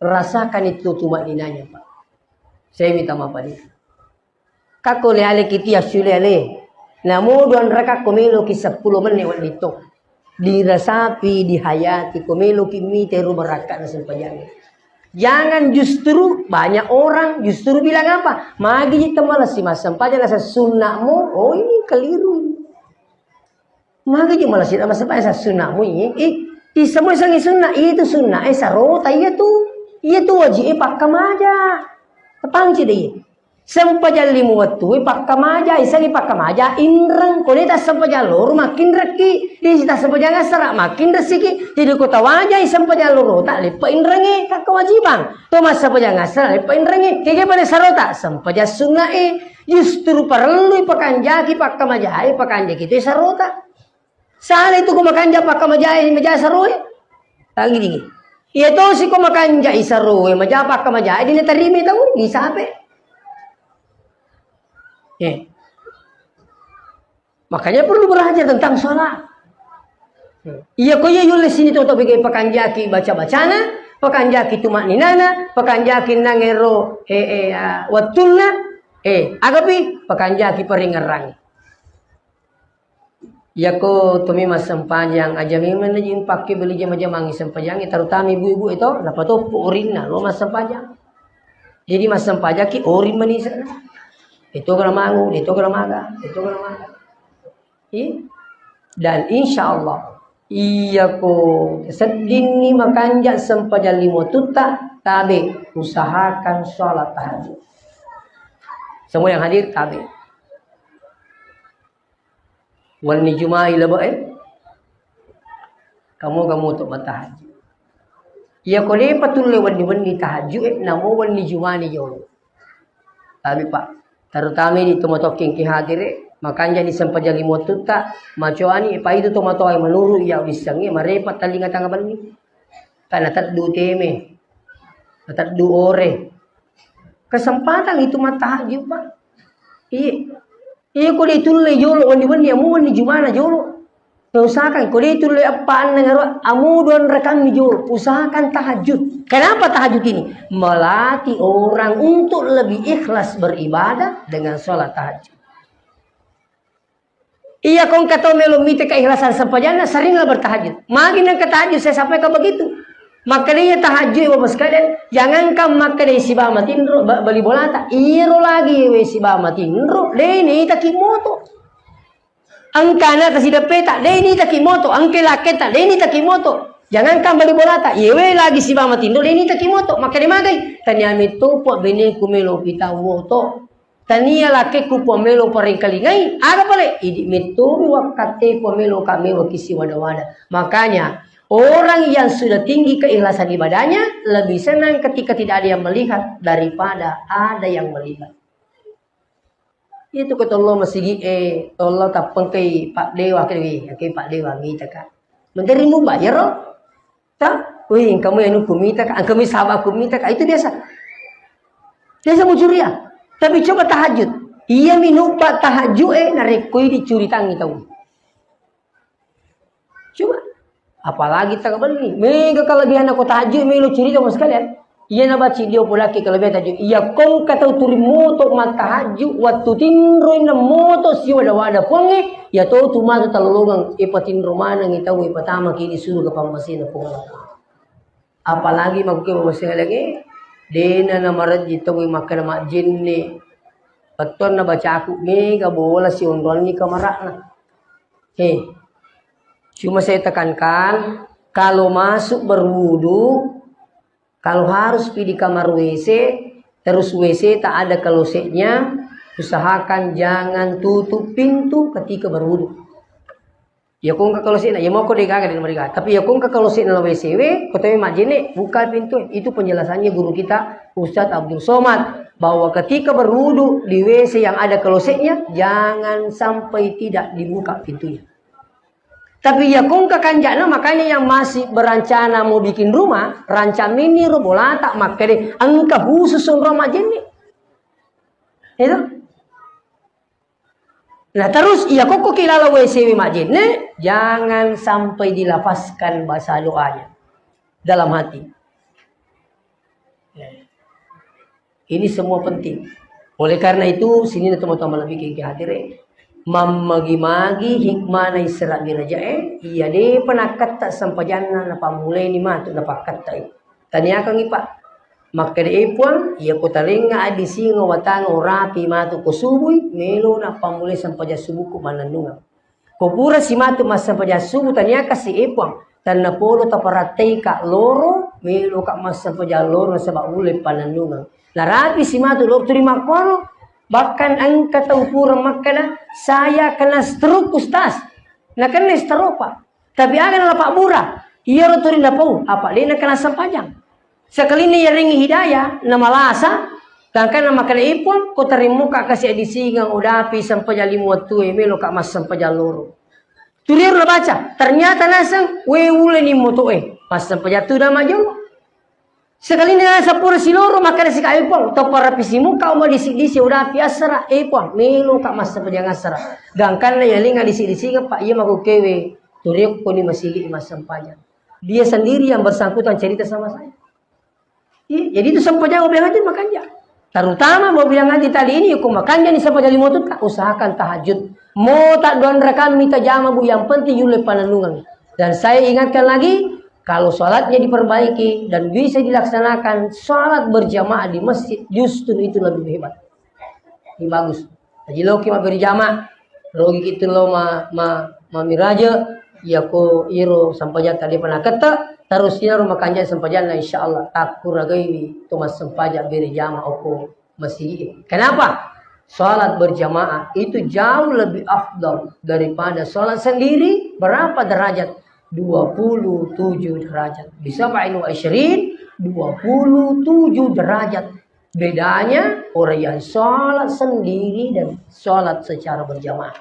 [SPEAKER 1] Rasakan itu tumak ninanya pak. Saya minta maaf nih. Kako le-ale kiti asyule-ale. Namun duan raka komelo ki 10 menit wal itu. Dirasapi, dihayati komelo ki mite rumah raka na sempajang. Jangan justru banyak orang justru bilang apa? Magi malas si mas sempajang asa sunnahmu. Oh ini keliru. Maka dia malah tidak masalah esa sunnah mu ini semua sangi sunnah itu sunnah esa rota iya tu wajib pak kamaja tepang cidi sempaja limu waktu pak kamaja isangi pak kamaja inreng kone tak sempaja lor makin reki di sita sempaja ngasara makin resiki jadi kota wajah sempaja lor tak lepa inrengi tak kewajiban to mas sempaja ngasara lepa inrengi kaya pada sarota sempaja sunnah justru perlu pakanjaki pak kamaja pakanjaki itu sarota. Sana itu kumakanja pa kamajay majay saroy. Lagi dingin. Ito si kumakanja isaroy majapa kamajay di natarimi tahu di sape. Makanya perlu belajar tentang sholat. Iya ko yule sini to bigay pakanjaki baca-bacana, pakanjaki tumak ninana, pakanjaki nangero watulna, agapi pakanjaki paringarang. Ya ko tumi mas sempajang aja memang aja pakai beli jam mangi sempajang terutama ibu-ibu itu dapat tuh urin lo mas sempajang. Jadi mas sempajang ki urin manis. Itu kalau mangu, itu kalau maga, itu kalau maga. Dan insya Allah iya ko sedini makanja sempajang limo tuta tabe usahakan sholat tahajud. Semua yang hadir tabe. Wani Juma'i laba kamu untuk bertahajud. Ya kone patuloy wani tahajud namo wani Juma'i jolo. Tapi pak, terutama di tumotoking kihadir makanya di sempaja limo tuta macoani pa itu tumoto ay manuru ya wisangi marepat talinga tangaban ni. Kana taddu teme. Taddu ore. Kesempatan itu matahajud pak. Iya ko dituloy jolo wani amu wani Jumana jolo. Usahakan ko dituloy apaan nangaro amu don rekang ni jolo. Usahakan tahajud. Kenapa tahajud ini? Melatih orang untuk lebih ikhlas beribadah dengan sholat tahajud. Iya kong kata melomite keikhlasan sempajana seringlah bertahajud. Makin yang ketahajud saya sampai ke begitu. Maka dia tahajud bapak sekalian. Jangankan maka dia si bama tindro bali bolata. Iro lagi we si bama tindro. Deni takimoto. Angkana kasih peta. Deni takimoto. Angke laketa. Deni takimoto. Jangankan bali bolata. Yewe lagi si bama tindro. Deni takimoto. Maka dia magai. Tanyami topo bene kumelo pita woto. Tania laki ku pomelo paringkalingai, ada pale idi metumi wakate pomelo kami wakisi wada-wada. Makanya orang yang sudah tinggi keikhlasan ibadahnya lebih senang ketika tidak ada yang melihat daripada ada yang melihat. Itu kata Allah masih Allah tak pengkai Pak Dewa kali, Pak Dewa minta kan. Menteri mu bayar loh, tak? Wih, kamu yang hukum minta kan, kami sahabat hukum minta kan, itu biasa. Biasa mau curiah. Tapi coba tahajud. Ia minupa tahajud narik koi dicuri tangi tahu. Coba. Apalagi tak beli. Mega kelebihan aku tahajud melu curi sama sekalian. Ia nak baca dia pula ke kelebihan tahajud. Ia kong kata turi moto mat tahajud waktu tinro ina moto si wada ponge. Ya tahu tu mata talolongang ipatin romana ngitahu ipatama kini suruh ke pamasina ponge. Apalagi makuke masih lagi. Dena na marajit tawi makan mak jinni. Betul na baca aku mega bola si ondol ni kamarakna. Cuma saya tekankan kalau masuk berwudu, kalau harus pergi di kamar WC, terus WC tak ada klosetnya, usahakan jangan tutup pintu ketika berwudu. Ya kung ka kloset na, ya mau ko degaga di mereka. Tapi ya kung ka kloset na WC, ko tayo imagine, buka pintu. Itu penjelasannya guru kita Ustadz Abdul Somad bahwa ketika berwudu di WC yang ada klosetnya, jangan sampai tidak dibuka pintunya. Tapi ya kung ka kanjana, makanya yang masih berencana mau bikin rumah, rancang mini bola tak makanya angka khusus rumah jenis. Itu. Nah terus iya kok kilala WC majidnya jangan sampai dilafazkan bahasa doanya dalam hati. Ini semua penting. Oleh karena itu sini teman-teman lebih ke hadir mamagi-magi hikmah na isra birajae iya de penakat tak sampajana na pamulai ni matu na pakat tanya kang ipa maka de puan iya ko talinga adi singa watang rapi matu ko subuh melo na pamulai sampaja subuh ko mananunga ko pura si matu mas sampaja subuh tanya kasi ipuan tan na polo taparatay ka loro melo ka mas sampaja loro sa baulay pananunga na rapi si matu loro terima kono. Bahkan angka tahu pura makana saya kena stroke ustaz. Nak kena stroke pak. Tapi akan lah pak murah. Ia roturin lapau. Apa dia nak kena sampajang. Sekali ni yang ringi hidayah nama lasa. Tangkan nama kena ipun. Kau terimuka kasih edisi ngang udapi sampai jalimu waktu melo kak mas sampai jaloro. Tulir lah baca. Ternyata nasang we ule ni moto mas sampai jatuh dah maju. Sekali na sa pura siloro makana si kaipong to para pisimu kau mo disi udah piasara ipong melo ka mas sa padang asara gangkan na yalinga disi pak iya makukewe turiok ko ni masigi mas sampajan dia sendiri yang bersangkutan cerita sama saya jadi itu sampajan mau bilang aja makanya terutama mau bilang nanti tadi ini aku makanya ni sampajan limotut ka usahakan tahajud mau tak doan rekam minta jama bu yang penting yule pananungan dan saya ingatkan lagi kalau sholatnya diperbaiki dan bisa dilaksanakan sholat berjamaah di masjid justru itu lebih hebat, ini bagus. Jadi loki ma berjamaah, logi itu lo ma miraja, ya ko iro sampajan tadi pernah kata, terus iro makanya sampajan lah insya Allah takur ragai Thomas sampajan berjamaah oko masjid. Kenapa? Sholat berjamaah itu jauh lebih afdal daripada sholat sendiri. Berapa derajat? 27 derajat. Bisa fa'inu asyrin 27 derajat. Bedanya orang yang sholat sendiri dan sholat secara berjamaah.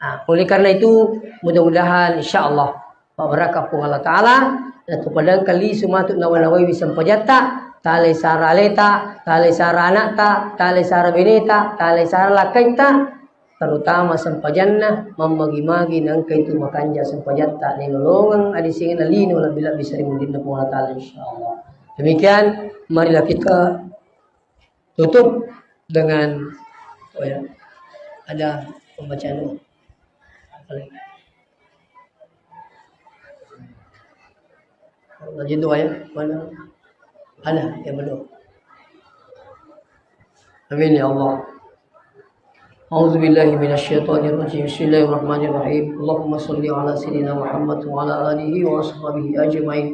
[SPEAKER 1] Nah, oleh karena itu mudah-mudahan insyaallah barakah Allah Ta'ala dan kepada kali sumatut nawanawi sampajata tale sara leta, tale sara anakta, tale sara bineta, tale sara lakaita terutama sampajanna mamagi-magi nang kaitu makanja sampajatta ni nolongan adisingin alino labila bisa dimudin na Allah Ta'ala insyaallah. Demikian marilah kita tutup dengan ada pembacaan doa. Lanjut doa ya. Mana? Ada yang berdoa. Amin ya Allah. أعوذ بالله من الشيطان الرجيم بسم الله الرحمن الرحيم اللهم صل على سيدنا محمد وعلى آله وأصحابه أجمعين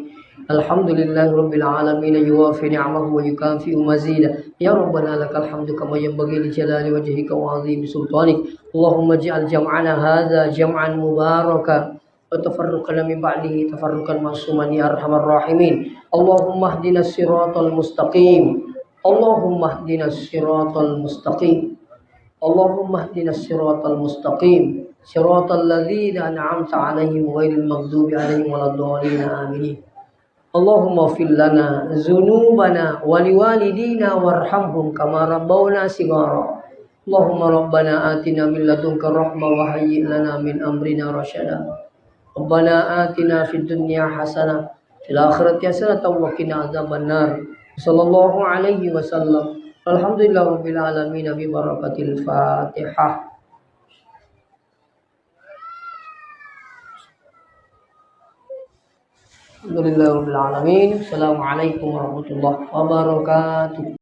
[SPEAKER 1] Alhamdulillahi rabbil alamin yuwafi ni'amahu wa yukafi mazida. Ya Rabbana lakal hamdu kama yanbaghi li jalali wajhika wa 'azimi sultanik. Allahumma ij'al jam'ana hadza jam'an mubaraka wa tafarruqana min ba'dihi tafarruqan ma'suman ya arhamar rahimin. Allahumma ihdinas siratal mustaqim. Allahumma ihdinas siratal mustaqim. Allahumma ihdinas siratal mustaqim. Siratal ladzina an'amta 'alaihim ghairil maghdubi 'alaihim waladdallin. Amin. Allahumma fil lana dzunubana wa liwalidina warhamhum kama rabbawna shighara. Allahumma rabbana atina min ladunka rahmah wa hayyi' lana min amrina rasyada. Rabbana atina fid dunya hasanah fil akhirati hasanah wa qina adzabannar. Sallallahu alaihi wasallam. Alhamdulillahirabbil alamin bi barakatil Fatihah. Alhamdulillahirabbil alamin. Assalamualaikum warahmatullahi wabarakatuh.